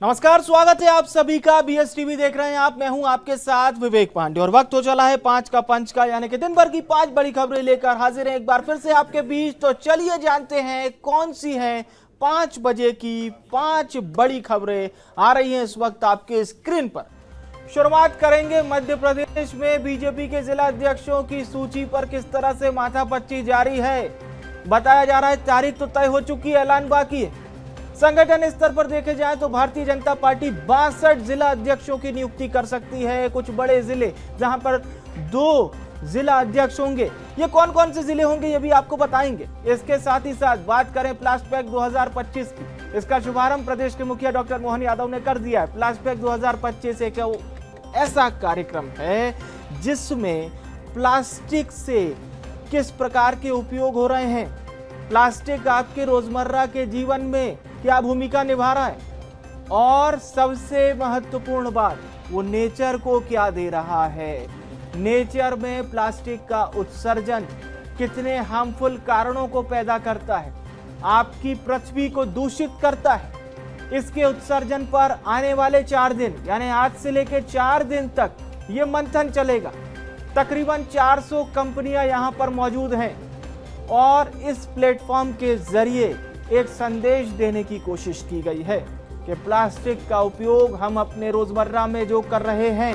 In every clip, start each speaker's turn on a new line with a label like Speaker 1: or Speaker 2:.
Speaker 1: नमस्कार, स्वागत है आप सभी का। बीएस टीवी देख रहे हैं आप। मैं हूं आपके साथ विवेक पांडे और वक्त हो चला है 5 का पंच का, यानी कि दिन भर की 5 बड़ी खबरें लेकर हाजिर हैं एक बार फिर से आपके बीच। तो चलिए जानते हैं कौन सी हैं 5 बजे की 5 बड़ी खबरें आ रही हैं इस वक्त आपके स्क्रीन पर। शुरुआत करेंगे मध्य प्रदेश में बीजेपी के जिला अध्यक्षों की सूची पर किस तरह से माथापच्ची जारी है। बताया जा रहा है तारीख तो तय हो चुकी है, ऐलान बाकी है। संगठन स्तर पर देखे जाए तो भारतीय जनता पार्टी 62 जिला अध्यक्षों की नियुक्ति कर सकती है। कुछ बड़े जिले जहां पर 2 जिला अध्यक्ष होंगे, ये कौन कौन से जिले होंगे ये भी आपको बताएंगे। इसके साथ ही साथ बात करें प्लास्टपैक 2025 की, इसका शुभारंभ प्रदेश के मुखिया डॉक्टर मोहन यादव ने कर दिया है। प्लास्टपैक 2025 एक ऐसा कार्यक्रम है जिसमें प्लास्टिक से किस प्रकार के उपयोग हो रहे हैं, प्लास्टिक आपके रोजमर्रा के जीवन में क्या भूमिका निभा रहा है, और सबसे महत्वपूर्ण बात वो नेचर को क्या दे रहा है। नेचर में प्लास्टिक का उत्सर्जन कितने हार्मफुल कारणों को पैदा करता है, आपकी पृथ्वी को दूषित करता है। इसके उत्सर्जन पर आने वाले 4 दिन यानी आज से लेकर 4 दिन तक ये मंथन चलेगा। तकरीबन 400 कंपनियां यहां पर मौजूद हैं और इस प्लेटफॉर्म के जरिए एक संदेश देने की कोशिश की गई है कि प्लास्टिक का उपयोग हम अपने रोजमर्रा में जो कर रहे हैं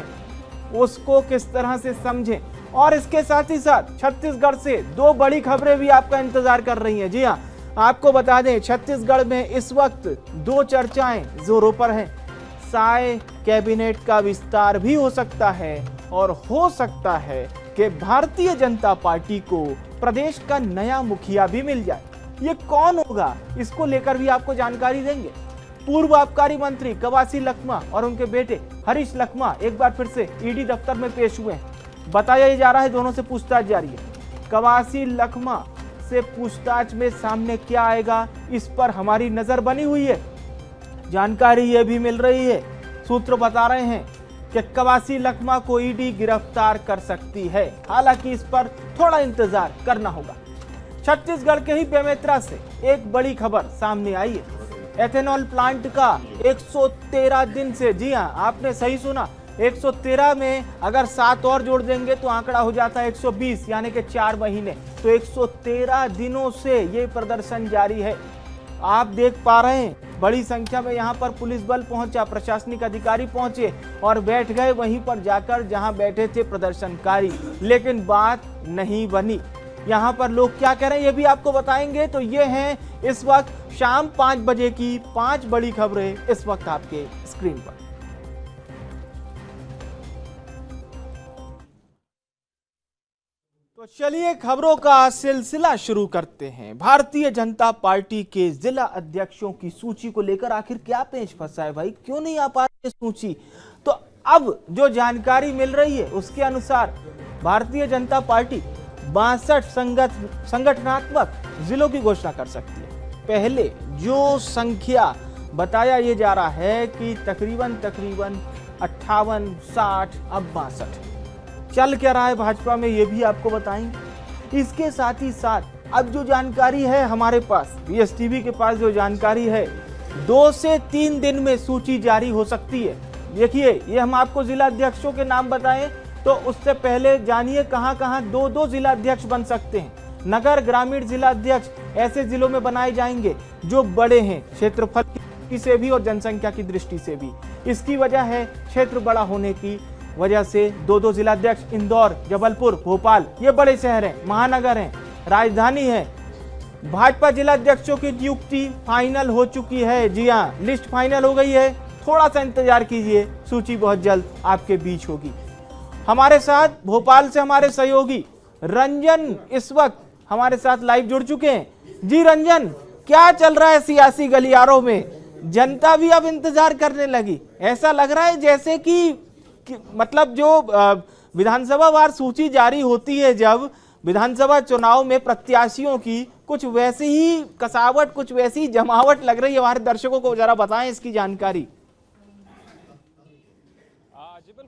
Speaker 1: उसको किस तरह से समझें। और इसके साथ ही साथ छत्तीसगढ़ से 2 बड़ी खबरें भी आपका इंतजार कर रही हैं। जी हाँ, आपको बता दें छत्तीसगढ़ में इस वक्त 2 चर्चाएं जोरों पर हैं। साय कैबिनेट का विस्तार भी हो सकता है और हो सकता है कि भारतीय जनता पार्टी को प्रदेश का नया मुखिया भी मिल जाए। ये कौन होगा, इसको लेकर भी आपको जानकारी देंगे। पूर्व आबकारी मंत्री कवासी लखमा और उनके बेटे हरीश लखमा एक बार फिर से ईडी दफ्तर में पेश हुए हैं। बताया जा रहा है दोनों से पूछताछ जारी है। कवासी लखमा से पूछताछ में सामने क्या आएगा इस पर हमारी नजर बनी हुई है। जानकारी ये भी मिल रही है, सूत्र बता रहे हैं कि कवासी लखमा को ईडी गिरफ्तार कर सकती है। हालांकि इस पर थोड़ा इंतजार करना होगा। छत्तीसगढ़ के ही बेमेतरा से एक बड़ी खबर सामने आई है। एथेनॉल प्लांट का 113 दिन से, जी हां आपने सही सुना, 113 में अगर 7 और जोड़ देंगे तो आंकड़ा हो जाता है 120, यानी कि 4 महीने। तो 113 दिनों से ये प्रदर्शन जारी है। आप देख पा रहे हैं बड़ी संख्या में यहाँ पर पुलिस बल पहुंचा, प्रशासनिक अधिकारी पहुंचे और बैठ गए वहीं पर जाकर जहां बैठे थे प्रदर्शनकारी, लेकिन बात नहीं बनी। यहाँ पर लोग क्या कह रहे हैं ये भी आपको बताएंगे। तो ये हैं इस वक्त शाम 5 बजे की 5 बड़ी खबरें इस वक्त आपके स्क्रीन पर। तो चलिए खबरों का सिलसिला शुरू करते हैं। भारतीय जनता पार्टी के जिला अध्यक्षों की सूची को लेकर आखिर क्या पेच फंसा है भाई, क्यों नहीं आ पा रही सूची। तो अब जो जानकारी मिल रही है उसके अनुसार भारतीय जनता पार्टी 62 संगठनात्मक जिलों की घोषणा कर सकती है। पहले जो संख्या बताया ये जा रहा है कि तकरीबन 58, 60, अब 62 चल क्या रहा है भाजपा में, ये भी आपको बताएंगे। इसके साथ ही साथ अब जो जानकारी है हमारे पास, बीएस टीवी के पास जो जानकारी है, 2 से 3 दिन में सूची जारी हो सकती है। देखिए ये हम आपको जिला अध्यक्षों के नाम बताएं तो उससे पहले जानिए कहां कहां 2-2 जिला अध्यक्ष बन सकते हैं। नगर ग्रामीण जिला अध्यक्ष ऐसे जिलों में बनाए जाएंगे जो बड़े हैं क्षेत्रफल की से भी और जनसंख्या की दृष्टि से भी। इसकी वजह है क्षेत्र बड़ा होने की वजह से 2-2 जिला अध्यक्ष। इंदौर, जबलपुर, भोपाल ये बड़े शहर हैं, महानगर हैं, राजधानी है। भाजपा जिला अध्यक्षों की नियुक्ति फाइनल हो चुकी है। जी हाँ, लिस्ट फाइनल हो गई है। थोड़ा सा इंतजार कीजिए, सूची बहुत जल्द आपके बीच होगी। हमारे साथ भोपाल से हमारे सहयोगी रंजन इस वक्त हमारे साथ लाइव जुड़ चुके हैं। जी रंजन, क्या चल रहा है सियासी गलियारों में? जनता भी अब इंतजार करने लगी। ऐसा लग रहा है जैसे कि मतलब जो विधानसभा वार सूची जारी होती है जब विधानसभा चुनाव में प्रत्याशियों की, कुछ वैसी ही कसावट, कुछ वैसी जमावट लग रही है। हमारे दर्शकों को जरा बताएं इसकी जानकारी।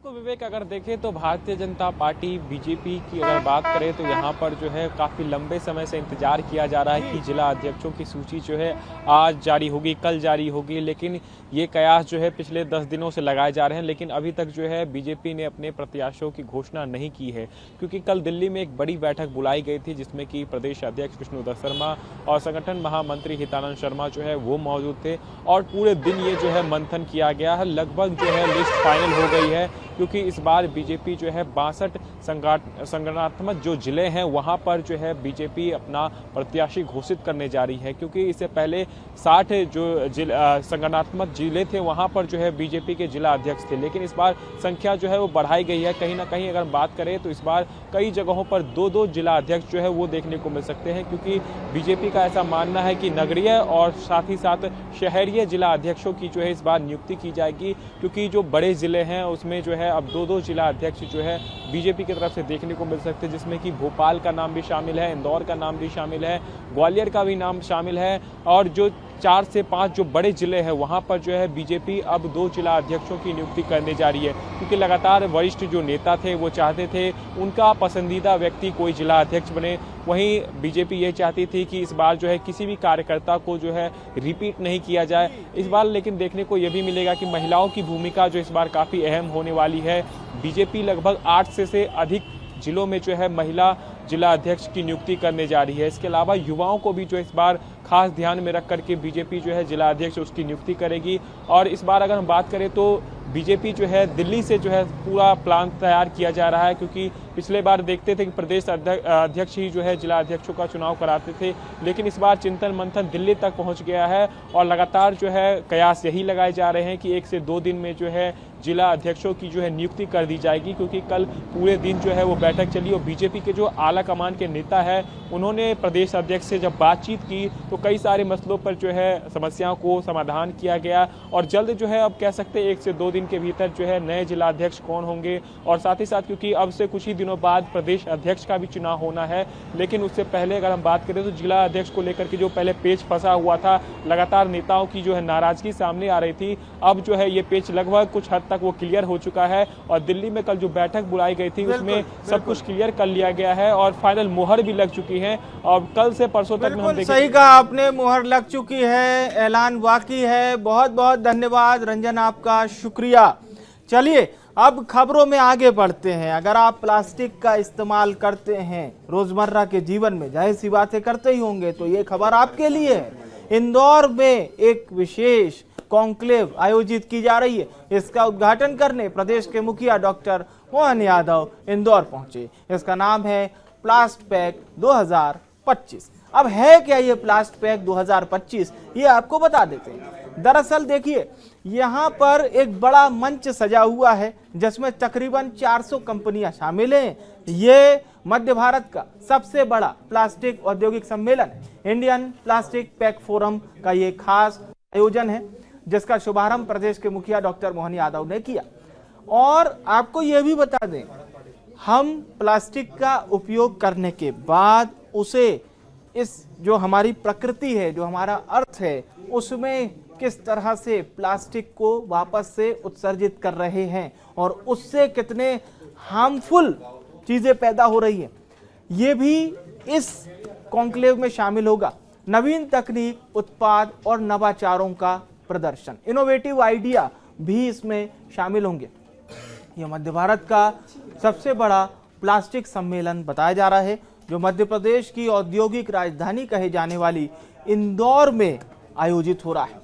Speaker 2: बिल्कुल विवेक, अगर देखें तो भारतीय जनता पार्टी बीजेपी की अगर बात करें तो यहाँ पर जो है काफ़ी लंबे समय से इंतजार किया जा रहा है कि जिला अध्यक्षों की सूची जो है आज जारी होगी, कल जारी होगी, लेकिन ये कयास जो है पिछले 10 दिनों से लगाए जा रहे हैं, लेकिन अभी तक जो है बीजेपी ने अपने प्रत्याशियों की घोषणा नहीं की है। क्योंकि कल दिल्ली में एक बड़ी बैठक बुलाई गई थी जिसमें कि प्रदेश अध्यक्ष विष्णुदत्त शर्मा और संगठन महामंत्री हितानंद शर्मा जो है वो मौजूद थे और पूरे दिन ये जो है मंथन किया गया है। लगभग जो है लिस्ट फाइनल हो गई है, क्योंकि इस बार बीजेपी जो है 62 संगठनात्मक जो जिले हैं वहां पर जो है बीजेपी अपना प्रत्याशी घोषित करने जा रही है। क्योंकि इससे पहले 60 जो संगठनात्मक जिले थे वहां पर जो है बीजेपी के जिला अध्यक्ष थे, लेकिन इस बार संख्या जो है वो बढ़ाई गई है। कहीं ना कहीं अगर बात करें तो इस बार कई जगहों पर 2-2 जिला अध्यक्ष जो है वो देखने को मिल सकते हैं, क्योंकि बीजेपी का ऐसा मानना है कि नगरीय और साथ ही साथ शहरीय जिला अध्यक्षों की जो है इस बार नियुक्ति की जाएगी। क्योंकि जो बड़े जिले हैं उसमें जो है अब 2-2 जिला अध्यक्ष जो है बीजेपी की तरफ से देखने को मिल सकते हैं, जिसमें कि भोपाल का नाम भी शामिल है, इंदौर का नाम भी शामिल है, ग्वालियर का भी नाम शामिल है। और जो 4 से 5 जो बड़े जिले हैं वहां पर जो है बीजेपी अब 2 जिला अध्यक्षों की नियुक्ति करने जा रही है। क्योंकि लगातार वरिष्ठ जो नेता थे वो चाहते थे उनका पसंदीदा व्यक्ति कोई जिला अध्यक्ष बने, वहीं बीजेपी ये चाहती थी कि इस बार जो है किसी भी कार्यकर्ता को जो है रिपीट नहीं किया जाए। इस बार लेकिन देखने को यह भी मिलेगा कि महिलाओं की भूमिका जो इस बार काफ़ी अहम होने वाली है। बीजेपी लगभग 8 से अधिक जिलों में जो है महिला जिला अध्यक्ष की नियुक्ति करने जा रही है। इसके अलावा युवाओं को भी जो इस बार खास ध्यान में रख करके बीजेपी जो है जिला अध्यक्ष उसकी नियुक्ति करेगी। और इस बार अगर हम बात करें तो बीजेपी जो है दिल्ली से जो है पूरा प्लान तैयार किया जा रहा है, क्योंकि पिछले बार देखते थे कि प्रदेश अध्यक्ष ही जो है जिला अध्यक्षों का चुनाव कराते थे, लेकिन इस बार चिंतन मंथन दिल्ली तक पहुंच गया है और लगातार जो है कयास यही लगाए जा रहे हैं कि 1 से 2 दिन में जो है जिला अध्यक्षों की जो है नियुक्ति कर दी जाएगी। क्योंकि कल पूरे दिन जो है वो बैठक चली और बीजेपी के जो आला कमान के नेता है उन्होंने प्रदेश अध्यक्ष से जब बातचीत की तो कई सारे मसलों पर जो है समस्याओं को समाधान किया गया और जल्द जो है अब कह सकते हैं 1 से 2 दिन के भीतर जो है नए जिला अध्यक्ष कौन होंगे। और साथ ही साथ क्योंकि अब से कुछ ही दिनों बाद प्रदेश अध्यक्ष का भी चुनाव होना है, लेकिन उससे पहले अगर हम बात करें तो जिला अध्यक्ष को लेकर के जो पहले पेच फंसा हुआ था, लगातार नेताओं की जो है नाराजगी सामने आ रही थी, अब जो है ये पेच लगभग कुछ हद तक वो क्लियर हो चुका है। और दिल्ली में कल जो बैठक बुलाई गई थी उसमें सब कुछ क्लियर कर लिया गया है और फाइनल मुहर भी लग चुकी है। और कल से परसों तक में हम देखेंगे।
Speaker 1: सही कहा आपने, मुहर लग चुकी है, ऐलान बाकी है। बहुत बहुत धन्यवाद रंजन, आपका शुक्रिया। चलिए अब खबरों में आगे बढ़ते हैं। अगर आप प्लास्टिक का इस्तेमाल करते हैं रोजमर्रा के जीवन में, जाहिर सी बातें करते ही होंगे, तो ये खबर आपके लिए है। इंदौर में एक विशेष कॉन्क्लेव आयोजित की जा रही है। इसका उद्घाटन करने प्रदेश के मुखिया डॉक्टर मोहन यादव इंदौर पहुंचे। इसका नाम है प्लास्ट पैक 2025। अब है क्या ये प्लास्ट पैक 2025, ये आपको बता देते हैं। दरअसल देखिए, यहाँ पर एक बड़ा मंच सजा हुआ है जिसमें तकरीबन 400 कंपनियां शामिल हैं। ये मध्य भारत का सबसे बड़ा प्लास्टिक औद्योगिक सम्मेलन है। इंडियन प्लास्टिक पैक फोरम का ये खास आयोजन है जिसका शुभारंभ प्रदेश के मुखिया डॉक्टर मोहन यादव ने किया। और आपको ये भी बता दें, हम प्लास्टिक का उपयोग करने के बाद उसे इस जो हमारी प्रकृति है, जो हमारा अर्थ है, उसमें किस तरह से प्लास्टिक को वापस से उत्सर्जित कर रहे हैं और उससे कितने हार्मफुल चीजें पैदा हो रही हैं, ये भी इस कॉन्क्लेव में शामिल होगा। नवीन तकनीक, उत्पाद और नवाचारों का प्रदर्शन, इनोवेटिव आइडिया भी इसमें शामिल होंगे। यह मध्य भारत का सबसे बड़ा प्लास्टिक सम्मेलन बताया जा रहा है, जो मध्य प्रदेश की औद्योगिक राजधानी कहे जाने वाली इंदौर में आयोजित हो रहा है।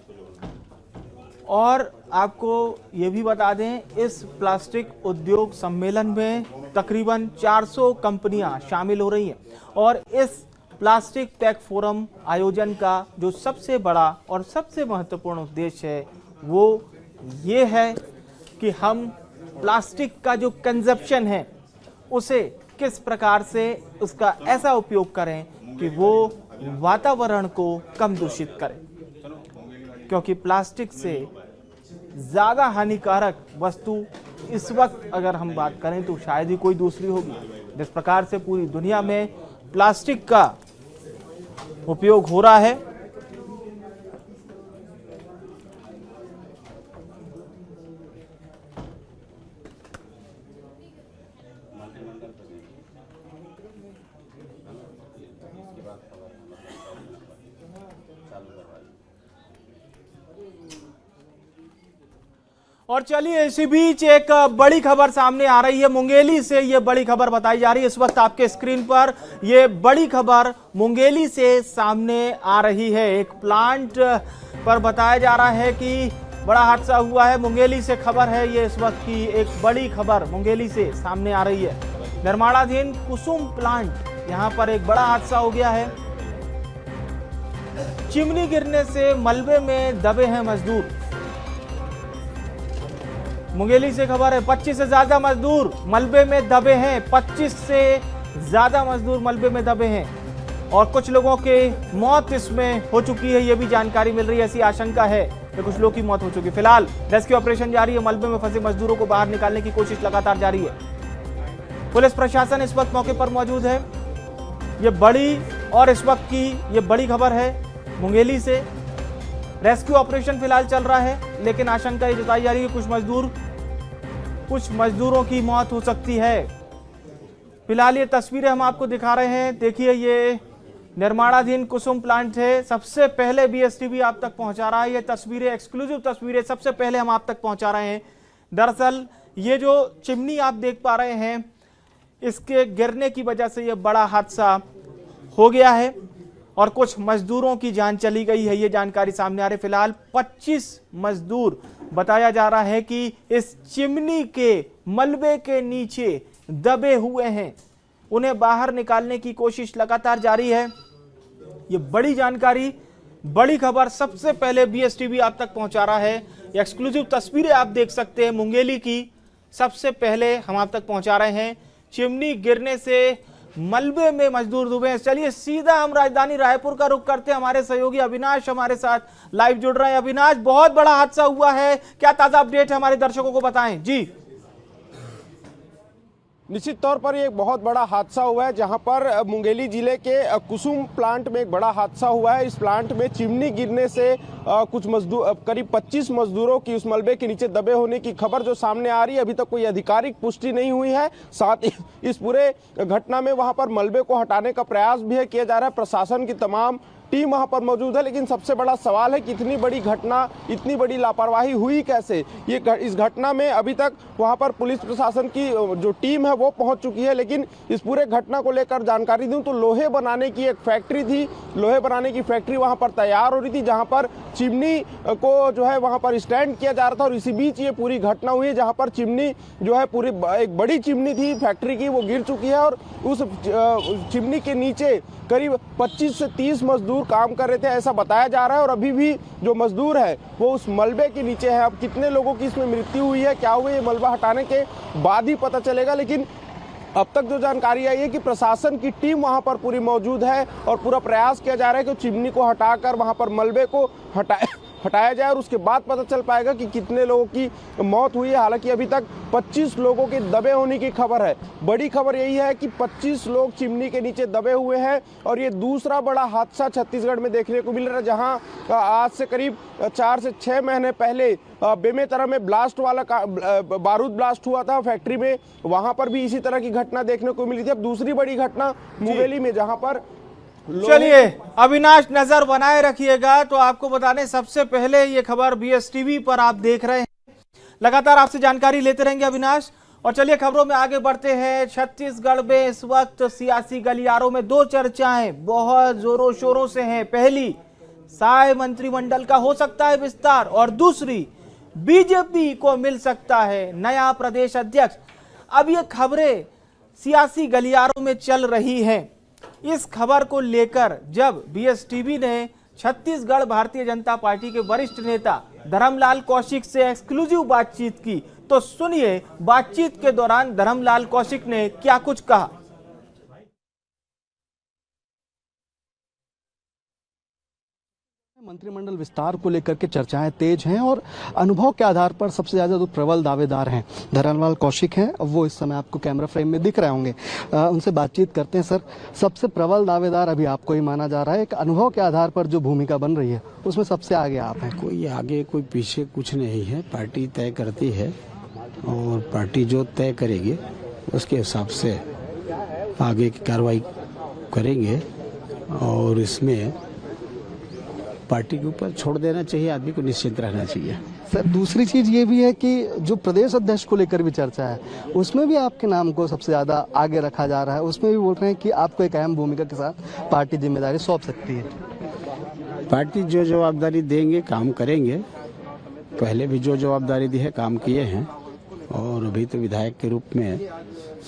Speaker 1: और आपको ये भी बता दें, इस प्लास्टिक उद्योग सम्मेलन में तकरीबन 400 कंपनियां शामिल हो रही हैं। और इस प्लास्टिक पैक फोरम आयोजन का जो सबसे बड़ा और सबसे महत्वपूर्ण उद्देश्य है वो ये है कि हम प्लास्टिक का जो कंजप्शन है उसे किस प्रकार से उसका ऐसा उपयोग करें कि वो वातावरण को कम दूषित करे, क्योंकि प्लास्टिक से ज़्यादा हानिकारक वस्तु इस वक्त अगर हम बात करें तो शायद ही कोई दूसरी होगी। जिस प्रकार से पूरी दुनिया में प्लास्टिक का उपयोग हो रहा है, और चलिए इसी बीच एक बड़ी खबर सामने आ रही है मुंगेली से। ये बड़ी खबर बताई जा रही है इस वक्त आपके स्क्रीन पर। ये बड़ी खबर मुंगेली से सामने आ रही है। एक प्लांट पर बताया जा रहा है कि बड़ा हादसा हुआ है। मुंगेली से खबर है ये इस वक्त की एक बड़ी खबर मुंगेली से सामने आ रही है। निर्माणाधीन कुसुम प्लांट, यहाँ पर एक बड़ा हादसा हो गया है। चिमनी गिरने से मलबे में दबे हैं मजदूर। मुंगेली से खबर है 25 से ज्यादा मजदूर मलबे में दबे हैं। 25 से ज्यादा मजदूर मलबे में दबे हैं और कुछ लोगों के मौत इसमें हो चुकी है। ये भी जानकारी मिल रही है। ऐसी आशंका है कि कुछ लोगों की मौत हो चुकी है। फिलहाल रेस्क्यू ऑपरेशन जारी है। मलबे में फंसे मजदूरों को बाहर निकालने की कोशिश लगातार जारी है। पुलिस प्रशासन इस वक्त मौके पर मौजूद है। ये बड़ी और इस वक्त की ये बड़ी खबर है मुंगेली से। रेस्क्यू ऑपरेशन फिलहाल चल रहा है, लेकिन आशंका ये जताई जा रही है कुछ मजदूरों की मौत हो सकती है। फिलहाल ये तस्वीरें हम आपको दिखा रहे हैं। देखिए ये निर्माणाधीन कुसुम प्लांट है। सबसे पहले बीएसटीवी आप तक पहुंचा रहा है। ये तस्वीरें, एक्सक्लूसिव तस्वीरें सबसे पहले हम आप तक पहुंचा रहे हैं। दरअसल ये जो चिमनी आप देख पा रहे हैं, इसके गिरने की वजह से ये बड़ा हादसा हो गया है और कुछ मजदूरों की जान चली गई है। ये जानकारी सामने आ रही है। फिलहाल 25 मजदूर बताया जा रहा है कि इस चिमनी के मलबे के नीचे दबे हुए हैं। उन्हें बाहर निकालने की कोशिश लगातार जारी है। ये बड़ी जानकारी, बड़ी खबर सबसे पहले बीएसटीवी आप तक पहुंचा रहा है। ये एक्सक्लूसिव तस्वीरें आप देख सकते हैं मुंगेली की। सबसे पहले हम आप तक पहुंचा रहे हैं। चिमनी गिरने से मलबे में मजदूर डूबे हैं। चलिए सीधा हम राजधानी रायपुर का रुख करते हैं। हमारे सहयोगी अविनाश हमारे साथ लाइव जुड़ रहे हैं। अविनाश, बहुत बड़ा हादसा हुआ है, क्या ताजा अपडेट है हमारे दर्शकों को बताएं। जी,
Speaker 3: निश्चित तौर पर एक बहुत बड़ा हादसा हुआ है, जहां पर मुंगेली जिले के कुसुम प्लांट में एक बड़ा हादसा हुआ है। इस प्लांट में चिमनी गिरने से कुछ मजदूर, करीब 25 मजदूरों की उस मलबे के नीचे दबे होने की खबर जो सामने आ रही है। अभी तक कोई आधिकारिक पुष्टि नहीं हुई है। साथ ही इस पूरे घटना में वहां पर मलबे को हटाने का प्रयास भी किया जा रहा है। प्रशासन की तमाम टीम वहां पर मौजूद है, लेकिन सबसे बड़ा सवाल है कि इतनी बड़ी घटना, इतनी बड़ी लापरवाही हुई कैसे। इस घटना में अभी तक वहां पर पुलिस प्रशासन की जो टीम है वो पहुंच चुकी है, लेकिन इस पूरे घटना को लेकर जानकारी दूं तो लोहे बनाने की एक फैक्ट्री थी। लोहे बनाने की फैक्ट्री वहां पर तैयार हो रही थी, जहां पर चिमनी को जो है वहां पर स्टैंड किया जा रहा था। और इसी बीच ये पूरी घटना हुई है, जहां पर चिमनी जो है पूरी एक बड़ी चिमनी थी फैक्ट्री की, वो गिर चुकी है। और उस चिमनी के नीचे करीब 25 से 30 मजदूर काम कर रहे थे, ऐसा बताया जा रहा है। और अभी भी जो मजदूर है वो उस मलबे के नीचे है। अब कितने लोगों की इसमें मृत्यु हुई है, क्या हुआ, ये मलबा हटाने के बाद ही पता चलेगा। लेकिन अब तक जो जानकारी आई है कि प्रशासन की टीम वहां पर पूरी मौजूद है और पूरा प्रयास किया जा रहा है कि चिमनी को हटाकर वहां पर मलबे को हटाया जाए और उसके बाद पता चल पाएगा कि कितने लोगों की मौत हुई है। हालांकि अभी तक 25 लोगों के दबे होने की खबर है। बड़ी खबर यही है कि 25 लोग चिमनी के नीचे दबे हुए हैं। और ये दूसरा बड़ा हादसा छत्तीसगढ़ में देखने को मिल रहा है, जहां आज से करीब 4 से 6 महीने पहले बेमेतरा में ब्लास्ट वाला बारूद ब्लास्ट हुआ था फैक्ट्री में, वहां पर भी इसी तरह की घटना देखने को मिली थी। अब दूसरी बड़ी घटना मुंगेली में, जहां पर
Speaker 1: चलिए अविनाश नजर बनाए रखिएगा। तो आपको बताने सबसे पहले ये खबर बीएसटीवी पर आप देख रहे हैं। लगातार आपसे जानकारी लेते रहेंगे अविनाश। और चलिए खबरों में आगे बढ़ते हैं। छत्तीसगढ़ में इस वक्त सियासी गलियारों में दो चर्चाएं बहुत जोरों शोरों से हैं। पहली, साय मंत्रिमंडल का हो सकता है विस्तार, और दूसरी, बीजेपी को मिल सकता है नया प्रदेश अध्यक्ष। अब ये खबरें सियासी गलियारों में चल रही हैं। इस खबर को लेकर जब बीएसटीवी ने छत्तीसगढ़ भारतीय जनता पार्टी के वरिष्ठ नेता धर्मलाल कौशिक से एक्सक्लूसिव बातचीत की, तो सुनिए बातचीत के दौरान धर्मलाल कौशिक ने क्या कुछ कहा।
Speaker 4: मंत्रिमंडल विस्तार को लेकर के चर्चाएं तेज हैं और अनुभव के आधार पर सबसे ज्यादा जो प्रबल दावेदार हैं धर्मलाल कौशिक हैं। वो इस समय आपको कैमरा फ्रेम में दिख रहे होंगे, उनसे बातचीत करते हैं। सर, सबसे प्रबल दावेदार अभी आपको ही माना जा रहा है। एक अनुभव के आधार पर जो भूमिका बन रही है उसमें सबसे आगे आप हैं।
Speaker 5: कोई आगे कोई पीछे कुछ नहीं है, पार्टी तय करती है और पार्टी जो तय करेगी उसके हिसाब से आगे की कार्रवाई करेंगे। और इसमें पार्टी के ऊपर छोड़ देना चाहिए, आदमी को निश्चिंत रहना चाहिए।
Speaker 4: सर दूसरी चीज ये भी है कि जो प्रदेश अध्यक्ष को लेकर भी चर्चा है, उसमें भी आपके नाम को सबसे ज्यादा आगे रखा जा रहा है। उसमें भी बोल रहे हैं कि आपको एक अहम भूमिका के साथ पार्टी जिम्मेदारी सौंप सकती है।
Speaker 5: पार्टी जो जवाबदारी देंगे काम करेंगे। पहले भी जो जवाबदारी दी है काम किए हैं, और अभी तो विधायक के रूप में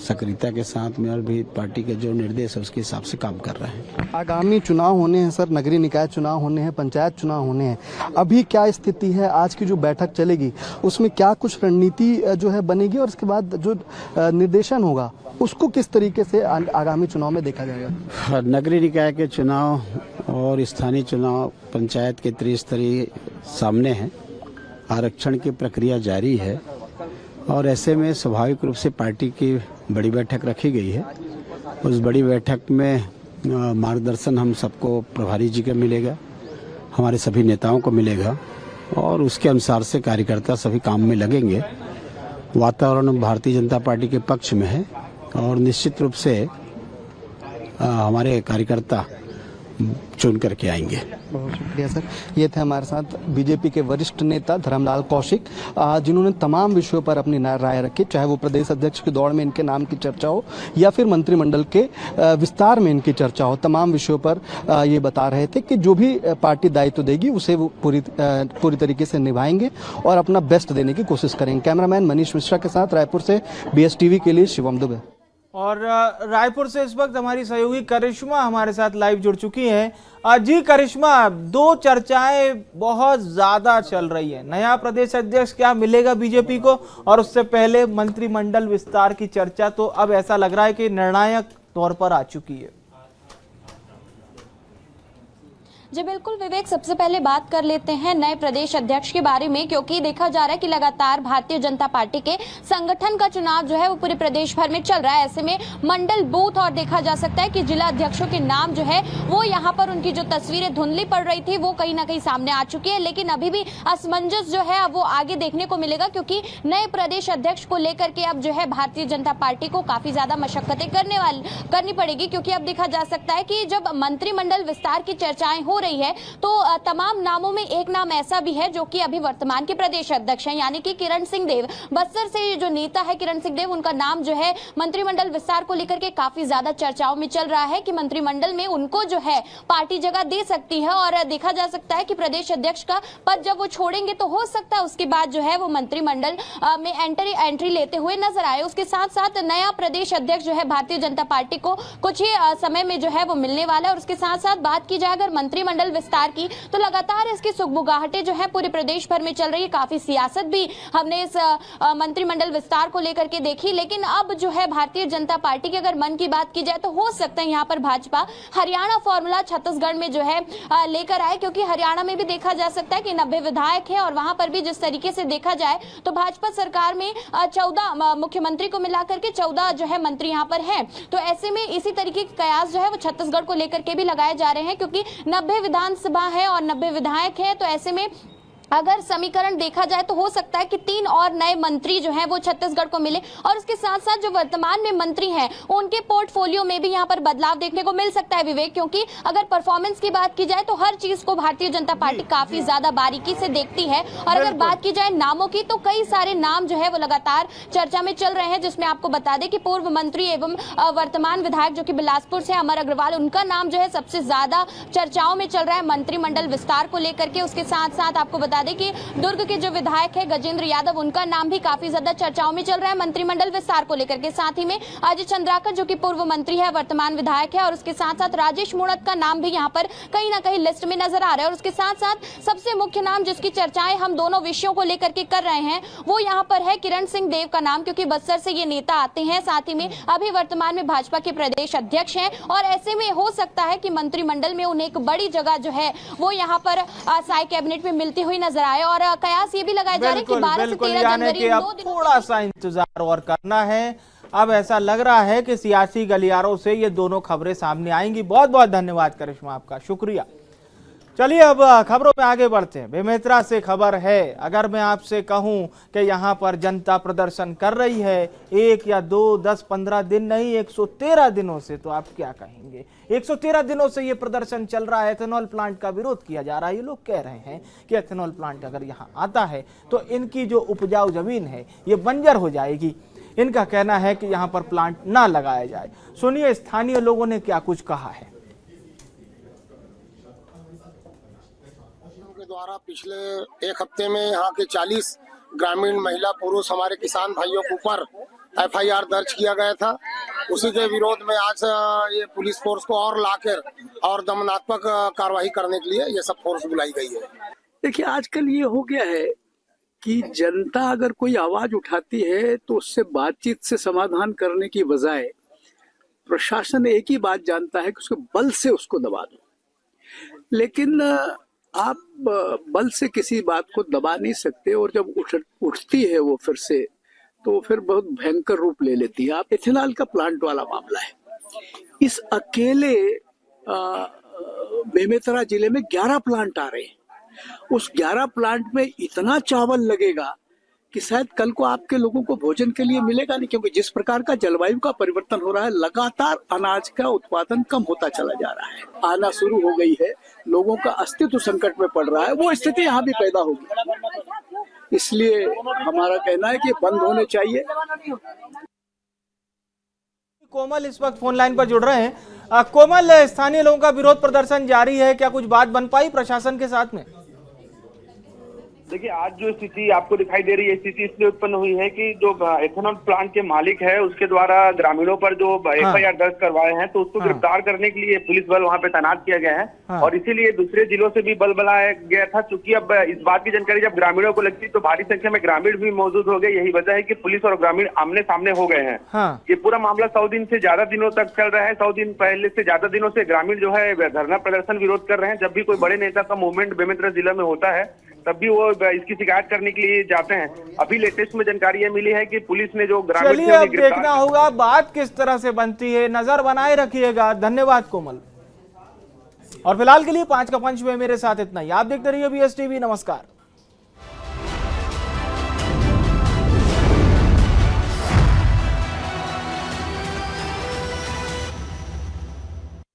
Speaker 5: सक्रियता के साथ में और भी पार्टी के जो निर्देश है उसके हिसाब से काम कर रहे हैं।
Speaker 4: आगामी चुनाव होने हैं सर, नगरीय निकाय चुनाव होने हैं, पंचायत चुनाव होने हैं, अभी क्या स्थिति है? आज की जो बैठक चलेगी उसमें क्या कुछ रणनीति जो है बनेगी, और इसके बाद जो निर्देशन होगा उसको किस तरीके से आगामी चुनाव में देखा जाएगा?
Speaker 5: नगरीय निकाय के चुनाव और स्थानीय चुनाव, पंचायत के त्रिस्तरीय सामने है, आरक्षण की प्रक्रिया जारी है, और ऐसे में स्वाभाविक रूप से पार्टी की बड़ी बैठक रखी गई है। उस बड़ी बैठक में मार्गदर्शन हम सबको प्रभारी जी का मिलेगा, हमारे सभी नेताओं को मिलेगा, और उसके अनुसार से कार्यकर्ता सभी काम में लगेंगे। वातावरण भारतीय जनता पार्टी के पक्ष में है, और निश्चित रूप से हमारे कार्यकर्ता चुन करके आएंगे।
Speaker 4: बहुत शुक्रिया सर। ये थे हमारे साथ बीजेपी के वरिष्ठ नेता धर्मलाल कौशिक, जिन्होंने तमाम विषयों पर अपनी राय रखी, चाहे वो प्रदेश अध्यक्ष की दौड़ में इनके नाम की चर्चा हो या फिर मंत्रिमंडल के विस्तार में इनकी चर्चा हो। तमाम विषयों पर ये बता रहे थे कि जो भी पार्टी दायित्व देगी उसे वो पूरी तरीके से निभाएंगे और अपना बेस्ट देने की कोशिश करेंगे। कैमरामैन मनीष मिश्रा के साथ रायपुर से BSTV के लिए शिवम दुबे।
Speaker 1: और रायपुर से इस वक्त हमारी सहयोगी करिश्मा हमारे साथ लाइव जुड़ चुकी हैं। जी करिश्मा, दो चर्चाएं बहुत ज्यादा चल रही है, नया प्रदेश अध्यक्ष क्या मिलेगा बीजेपी को, और उससे पहले मंत्रिमंडल विस्तार की चर्चा तो अब ऐसा लग रहा है कि निर्णायक तौर पर आ चुकी है।
Speaker 6: जी बिल्कुल विवेक, सबसे पहले बात कर लेते हैं नए प्रदेश अध्यक्ष के बारे में, क्योंकि देखा जा रहा है कि लगातार भारतीय जनता पार्टी के संगठन का चुनाव जो है वो पूरे प्रदेश भर में चल रहा है। ऐसे में मंडल बूथ और देखा जा सकता है कि जिला अध्यक्षों के नाम जो है वो यहाँ पर उनकी जो तस्वीरें धुंधली पड़ रही थी वो कहीं ना कहीं सामने आ चुकी है, लेकिन अभी भी असमंजस जो है अब वो आगे देखने को मिलेगा, क्योंकि नए प्रदेश अध्यक्ष को लेकर के अब जो है भारतीय जनता पार्टी को काफी ज्यादा मशक्कतें करनी पड़ेगी, क्योंकि अब देखा जा सकता है कि जब मंत्रिमंडल विस्तार की चर्चाएं हो रही है तो तमाम नामों में एक नाम ऐसा भी है जो कि अभी वर्तमान के प्रदेश अध्यक्ष हैं, यानी कि किरण सिंह देव। बस्तर से जो नेता है किरण सिंह देव, उनका नाम जो है मंत्रिमंडल विस्तार को लेकर के काफी ज्यादा चर्चाओं में चल रहा है कि मंत्रिमंडल में उनको जो है पार्टी जगह दे सकती है, और देखा जा सकता है कि प्रदेश अध्यक्ष का पद जब वो छोड़ेंगे तो हो सकता है उसके बाद जो है वो मंत्रिमंडल में एंट्री लेते हुए नजर आए। उसके साथ साथ नया प्रदेश अध्यक्ष जो है भारतीय जनता पार्टी को कुछ ही समय में जो है वो मिलने वाला है। और उसके साथ साथ बात की जाए अगर मंत्रिमंडल विस्तार की, तो लगातार इसकी सुगबुगाहटें जो है पूरे प्रदेश भर में चल रही है। काफी सियासत भी हमने इस मंत्रिमंडल विस्तार को लेकर के देखी, लेकिन अब जो है भारतीय जनता पार्टी की अगर मन की बात की जाए तो हो सकता है यहाँ पर भाजपा हरियाणा फॉर्मूला छत्तीसगढ़ में जो है लेकर आए, क्योंकि हरियाणा में भी देखा जा सकता है कि 90 विधायक है, और वहां पर भी जिस तरीके से देखा जाए तो भाजपा सरकार में 14 मुख्यमंत्री को मिलाकर के 14 जो है मंत्री यहाँ पर हैं। तो ऐसे में इसी तरीके के कयास जो है वो छत्तीसगढ़ को लेकर के भी लगाए जा रहे हैं, क्योंकि 90 विधानसभा है और 90 विधायक है। तो ऐसे में अगर समीकरण देखा जाए तो हो सकता है कि 3 और नए मंत्री जो हैं वो छत्तीसगढ़ को मिले, और उसके साथ साथ जो वर्तमान में मंत्री हैं उनके पोर्टफोलियो में भी यहाँ पर बदलाव देखने को मिल सकता है विवेक, क्योंकि अगर परफॉर्मेंस की बात की जाए तो हर चीज को भारतीय जनता पार्टी काफी ज्यादा बारीकी से देखती है। और अगर बात की जाए नामों की तो कई सारे नाम जो है वो लगातार चर्चा में चल रहे हैं, जिसमें आपको बता दें कि पूर्व मंत्री एवं वर्तमान विधायक जो कि बिलासपुर से अमर अग्रवाल, उनका नाम जो है सबसे ज्यादा चर्चाओं में चल रहा है मंत्रिमंडल विस्तार को लेकर के। उसके साथ साथ आपको बता दें कि दुर्ग के जो विधायक है गजेंद्र यादव, उनका नाम भी काफी ज्यादा चर्चाओं में चल रहा है मंत्रिमंडल विस्तार को लेकर के। साथ ही में अजय चंद्राकर जो कि पूर्व मंत्री है, वर्तमान विधायक है, और उसके साथ साथ राजेश मूणत का नाम भी यहाँ पर कहीं ना कहीं लिस्ट में नजर आ रहा है। और उसके साथ साथ सबसे मुख्य नाम जिसकी चर्चाएं हम दोनों विषयों को लेकर के कर रहे हैं वो यहाँ पर है किरण सिंह देव का नाम, क्योंकि बस्तर से ये नेता आते हैं, साथ ही में अभी वर्तमान में भाजपा के प्रदेश अध्यक्ष हैं, और ऐसे में हो सकता है कि मंत्रिमंडल में उन्हें एक बड़ी जगह जो है वो यहाँ पर साई कैबिनेट में मिलती हुई नजर आए। और कयास ये भी लगाए जा रहे हैं कि 12 से 13 जनवरी
Speaker 1: अब थोड़ा सा इंतजार और करना है। अब ऐसा लग रहा है कि सियासी गलियारों से ये दोनों खबरें सामने आएंगी। बहुत बहुत धन्यवाद करिश्मा, आपका शुक्रिया। चलिए अब खबरों में आगे बढ़ते हैं। बेमेतरा से खबर है, अगर मैं आपसे कहूं कि यहाँ पर जनता प्रदर्शन कर रही है 1 या 2, 10, 15 दिन नहीं, 113 दिनों से, तो आप क्या कहेंगे? 113 दिनों से ये प्रदर्शन चल रहा है। एथेनॉल प्लांट का विरोध किया जा रहा है। ये लोग कह रहे हैं कि एथेनॉल प्लांट अगर यहाँ आता है तो इनकी जो उपजाऊ जमीन है ये बंजर हो जाएगी। इनका कहना है कि यहाँ पर प्लांट ना लगाया जाए। सुनिए स्थानीय लोगों ने क्या कुछ कहा है।
Speaker 7: के द्वारा पिछले एक हफ्ते में यहाँ के 40 ग्रामीण महिला पुरुष हमारे किसान भाइयों के ऊपर FIR दर्ज किया गया था। उसी के विरोध में आज ये पुलिस फोर्स को और लाकर और दमनात्मक कार्रवाई करने के लिए ये सब फोर्स बुलाई गई है।
Speaker 8: देखिए, आजकल ये हो गया है कि जनता अगर कोई आवाज उठाती है तो उससे बातचीत से समाधान करने की बजाय प्रशासन एक ही बात जानता है कि उसको बल से उसको दबा दो। लेकिन आप बल से किसी बात को दबा नहीं सकते, और जब उठती है वो फिर से, तो फिर बहुत भयंकर रूप ले लेती है। आप एथेनॉल का प्लांट वाला मामला है, इस अकेले बेमेतरा जिले में 11 प्लांट आ रहे हैं। उस 11 प्लांट में इतना चावल लगेगा कि शायद कल को आपके लोगों को भोजन के लिए मिलेगा नहीं, क्योंकि जिस प्रकार का जलवायु का परिवर्तन हो रहा है, लगातार अनाज का उत्पादन कम होता चला जा रहा है, आना शुरू हो गई है, लोगों का अस्तित्व संकट में पड़ रहा है। वो स्थिति यहाँ भी पैदा होगी। इसलिए हमारा कहना है कि बंद होने चाहिए।
Speaker 1: कोमल इस वक्त फोन लाइन पर जुड़ रहे हैं। कोमल, स्थानीय लोगों का विरोध प्रदर्शन जारी है, क्या कुछ बात बन पाई प्रशासन के साथ में?
Speaker 9: देखिए, आज जो स्थिति आपको दिखाई दे रही है, स्थिति इसलिए उत्पन्न हुई है कि जो एथेनॉल प्लांट के मालिक है उसके द्वारा ग्रामीणों पर जो FIR दर्ज करवाए हैं, तो उसको गिरफ्तार करने के लिए पुलिस बल वहां पे तैनात किया गया है। और इसीलिए दूसरे जिलों से भी बल बुलाया गया था। चूंकि अब इस बात की जानकारी जब ग्रामीणों को लगती तो भारी संख्या में ग्रामीण भी मौजूद हो गए। यही वजह है कि पुलिस और ग्रामीण आमने सामने हो गए हैं। ये पूरा मामला 100 दिन से ज्यादा दिनों तक चल रहा है। 100 दिन पहले से ज्यादा दिनों से ग्रामीण जो है धरना प्रदर्शन विरोध कर रहे हैं। जब भी कोई बड़े नेता का मूवमेंट बेमेतरा जिला में होता है तब भी वो इसकी शिकायत करने के लिए जाते हैं। अभी लेटेस्ट में जानकारी ये मिली है कि पुलिस ने जो ग्रामीण
Speaker 1: चलिए अब देखना होगा बात किस तरह से बनती है, नजर बनाए रखिएगा। धन्यवाद कोमल। और फिलहाल के लिए 5 का पंच में मेरे साथ इतना ही। आप देखते रहिए BSTV। नमस्कार।